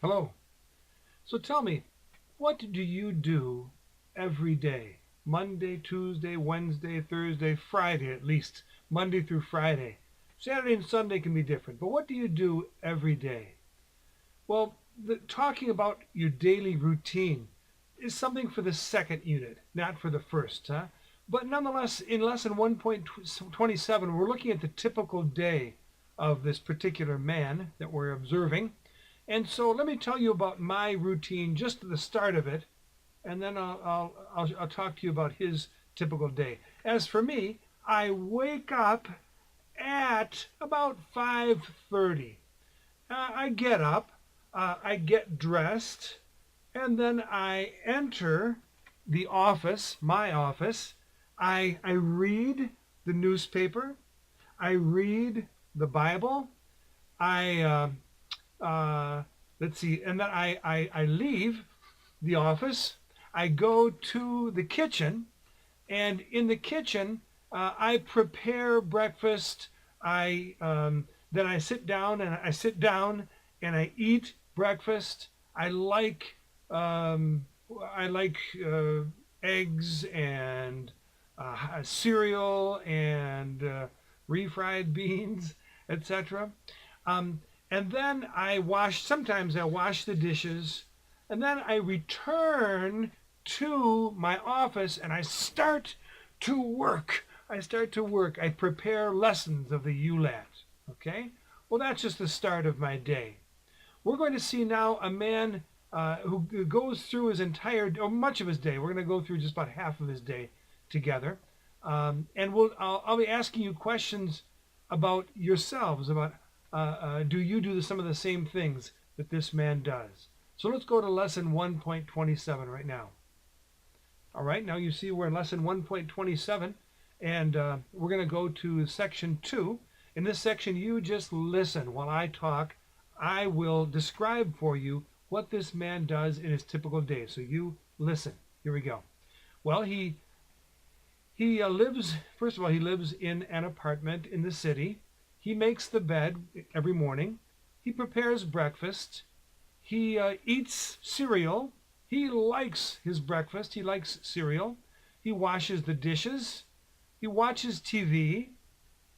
Hello. So tell me, what do you do every day? Monday, Tuesday, Wednesday, Thursday, Friday at least. Monday through Friday. Saturday and Sunday can be different, but what do you do every day? Well, talking about your daily routine is something for the second unit, not for the first, huh? But nonetheless, in lesson 1.27, we're looking at the typical day of this particular man that we're observing. And so let me tell you about my routine, just at the start of it, and then I'll talk to you about his typical day. As for me, I wake up at about 5:30. I get up, I get dressed, and then I enter the office, my office. I read the newspaper. I read the Bible. I uh, let's see, and then I leave the office. I go to the kitchen, and in the kitchen, I prepare breakfast. Then I sit down and I eat breakfast. I like um, I like eggs and cereal and refried beans, etc. Um, and then sometimes I wash the dishes, and then I return to my office and I start to work. I prepare lessons of the ULAT. Okay? Well, that's just the start of my day. We're going to see now a man who goes through his entire, or much of his day. We're going to go through just about half of his day together. And I'll be asking you questions about yourselves, about do you do some of the same things that this man does? So let's go to lesson 1.27 right now. All right, now you see we're in lesson 1.27, and we're going to go to section 2. In this section, you just listen while I talk. I will describe for you what this man does in his typical day. So you listen. Here we go. Well, he lives, first of all, he lives in an apartment in the city. He makes the bed every morning. He prepares breakfast. He eats cereal. He likes his breakfast. He likes cereal. He washes the dishes. He watches TV.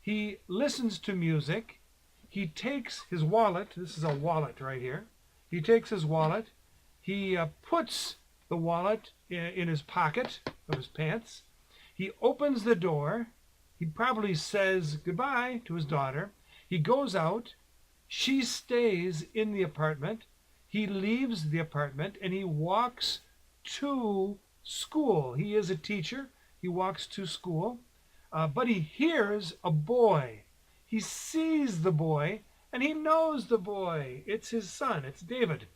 He listens to music. He takes his wallet. This is a wallet right here. He takes his wallet. He puts the wallet in his pocket of his pants. He opens the door. He probably says goodbye to his daughter. He goes out. She stays in the apartment. He leaves the apartment and he walks to school. He is a teacher. He walks to school. But he hears a boy. He sees the boy and he knows the boy. It's his son. It's David.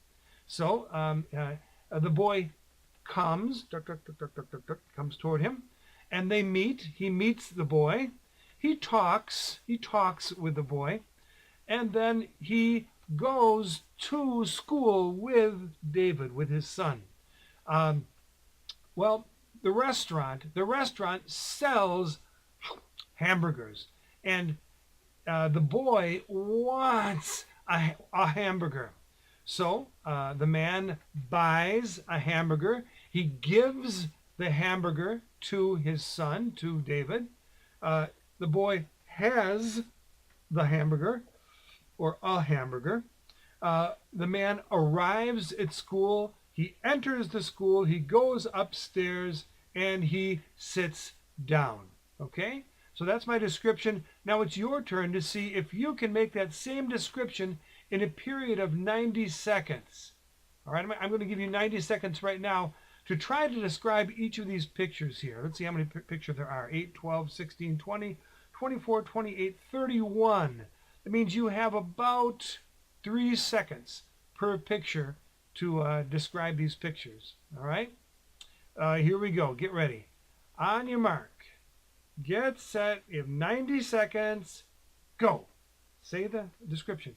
So the boy comes, comes toward him, and they meet. He meets the boy. He talks. He talks with the boy, and then he goes to school with David, with his son. Um, well, the restaurant sells hamburgers, and the boy wants a hamburger. So the man buys a hamburger. He gives the hamburger to his son, to David. The boy has the hamburger, or a hamburger. The man arrives at school. He enters the school. He goes upstairs and he sits down. Okay? So that's my description. Now it's your turn to see if you can make that same description in a period of 90 seconds. All right, I'm going to give you 90 seconds right now to try to describe each of these pictures here. Let's see how many pictures there are. 8, 12, 16, 20, 24, 28, 31. That means you have about 3 seconds per picture to describe these pictures. All right? Here we go. Get ready. On your mark. Get set. You have 90 seconds. Go. Say the description.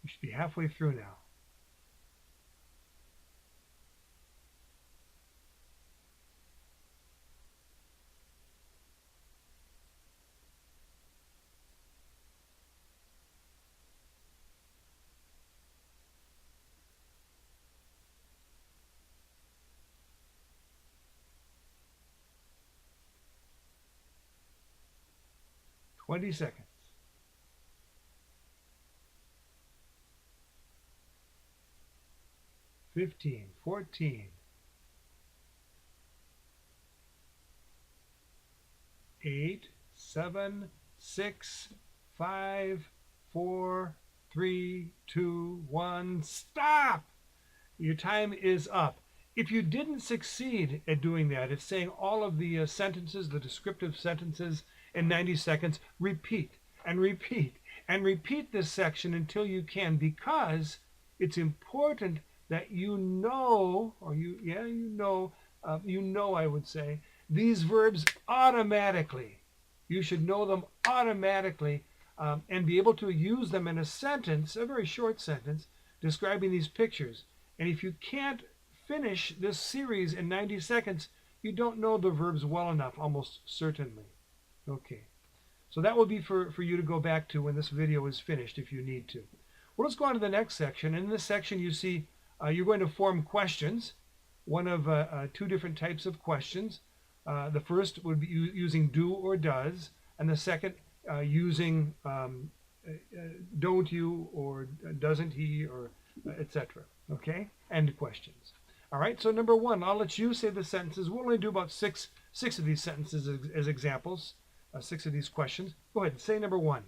You should be halfway through now. Twenty seconds. 15, 14, 8, 7, 6, 5, 4, 3, 2, 1. Stop! Your time is up. If you didn't succeed at doing that, it's saying all of the sentences, the descriptive sentences in 90 seconds, repeat and repeat and repeat this section until you can, because it's important that you know, or I would say, these verbs automatically. You should know them automatically and be able to use them in a sentence, a very short sentence, describing these pictures. And if you can't finish this series in 90 seconds, you don't know the verbs well enough, almost certainly. Okay, so that will be for you to go back to when this video is finished if you need to. Well, let's go on to the next section. In this section, you see you're going to form questions, one of two different types of questions. The first would be using do or does, and the second using don't you or doesn't he or etc. Okay, end questions. All right, so number one, I'll let you say the sentences. We'll only do about six of these sentences as examples, 6 of these questions. Go ahead, say number one.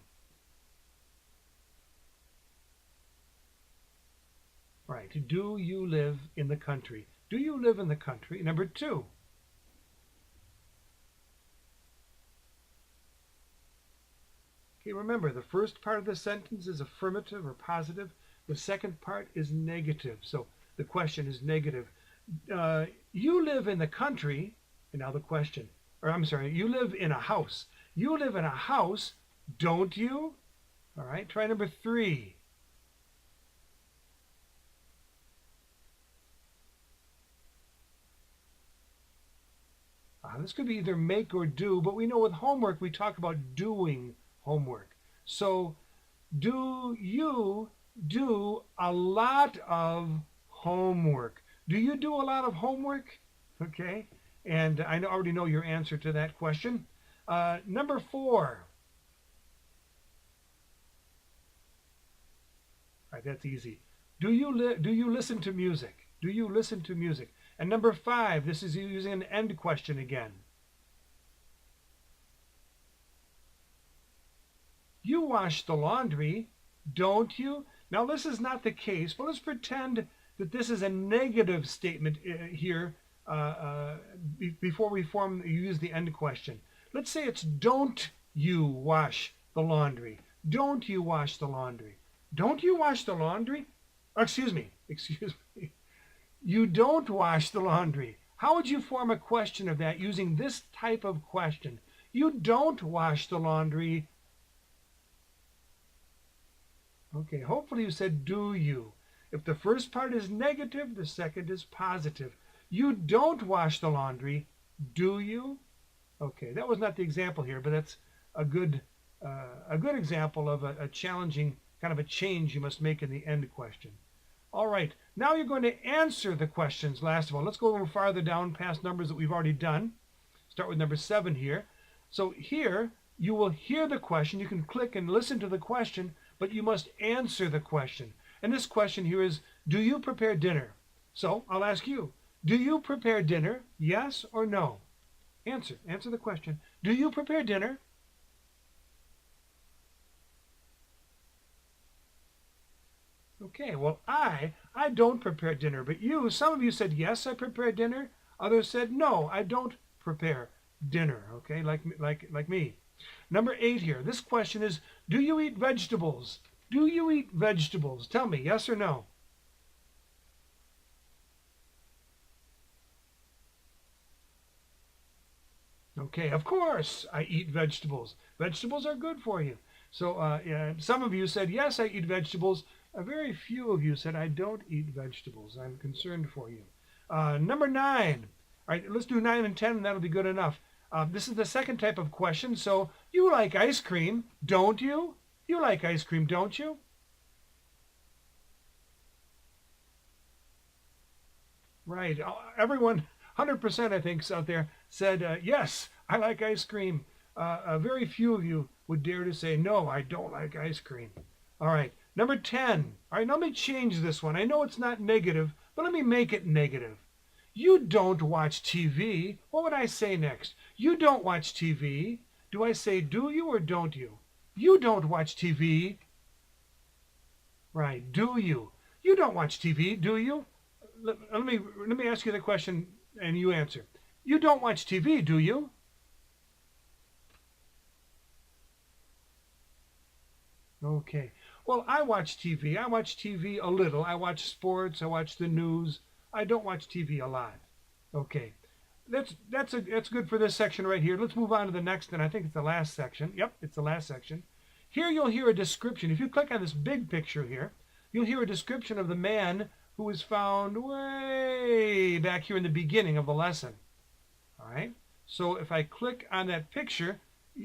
Right, do you live in the country? Do you live in the country? Number two. Okay, remember, the first part of the sentence is affirmative or positive. The second part is negative. So the question is negative. You live in the country, and now the question, or I'm sorry, you live in a house. You live in a house, don't you? All right, try number three. This could be either make or do, but we know with homework we talk about doing homework. So do you do a lot of homework? Do you do a lot of homework? Okay, and I already know your answer to that question. Number four. All right, that's easy. Do you listen to music? Do you listen to music? And number five, this is using an end question again. You wash the laundry, don't you? Now this is not the case, but let's pretend that this is a negative statement here before we use the end question. Let's say it's don't you wash the laundry. Don't you wash the laundry? Don't you wash the laundry? Excuse me. You don't wash the laundry. How would you form a question of that using this type of question? You don't wash the laundry. Okay, hopefully you said do you. If the first part is negative, the second is positive. You don't wash the laundry, do you? Okay, that was not the example here, but that's a good example of a challenging kind of a change you must make in the end question. All right, now you're going to answer the questions last of all. Let's go a little farther down past numbers that we've already done. Start with number 7 here. So here, you will hear the question. You can click and listen to the question, but you must answer the question. And this question here is, do you prepare dinner? So I'll ask you, do you prepare dinner? Yes or no? Answer the question. Do you prepare dinner? Okay, well, I don't prepare dinner, but you, some of you said, yes, I prepare dinner. Others said, no, I don't prepare dinner, okay, like me. Number 8 here, this question is, do you eat vegetables? Do you eat vegetables? Tell me, yes or no? Okay, of course I eat vegetables. Vegetables are good for you. So some of you said, yes, I eat vegetables. A very few of you said, I don't eat vegetables. I'm concerned for you. Number 9. All right, let's do 9 and 10, and that'll be good enough. This is the second type of question. So you like ice cream, don't you? You like ice cream, don't you? Right. Everyone, 100% I think out there said, yes, I like ice cream. Very few of you would dare to say, no, I don't like ice cream. All right. Number 10. All right, now let me change this one. I know it's not negative, but let me make it negative. You don't watch TV. What would I say next? You don't watch TV. Do I say do you or don't you? You don't watch TV. Right. Do you? You don't watch TV, do you? Let me ask you the question and you answer. You don't watch TV, do you? Okay. Well, I watch TV. I watch TV a little. I watch sports. I watch the news. I don't watch TV a lot. Okay. That's good for this section right here. Let's move on to the next, and I think it's the last section. Yep, it's the last section. Here you'll hear a description. If you click on this big picture here, you'll hear a description of the man who was found way back here in the beginning of the lesson. All right. So if I click on that picture,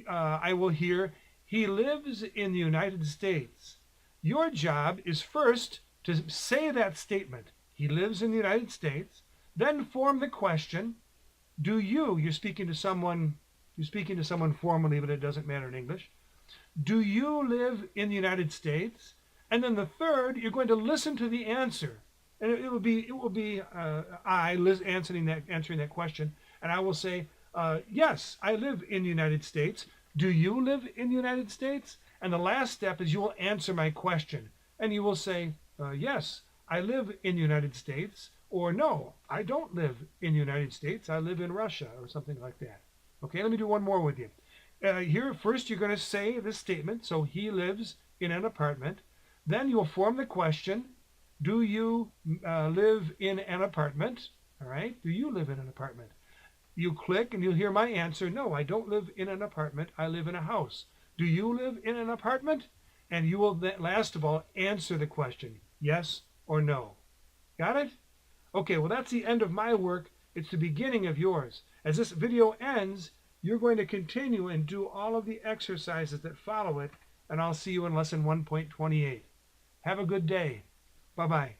I will hear he lives in the United States. Your job is first to say that statement. He lives in the United States. Then form the question. You're speaking to someone formally, but it doesn't matter in English. Do you live in the United States? And then the third, you're going to listen to the answer. And it will be I answering that question, and I will say, yes, I live in the United States. Do you live in the United States? And the last step is you will answer my question, and you will say, yes, I live in the United States, or no, I don't live in the United States. I live in Russia, or something like that. Okay, let me do one more with you. Here, first you're going to say this statement. So he lives in an apartment. Then you'll form the question. Do you live in an apartment? All right. Do you live in an apartment? You click and you'll hear my answer. No, I don't live in an apartment. I live in a house. Do you live in an apartment? And you will then, last of all, answer the question. Yes or no. Got it? Okay, well, that's the end of my work. It's the beginning of yours. As this video ends, you're going to continue and do all of the exercises that follow it, and I'll see you in lesson 1.28. Have a good day. Bye-bye.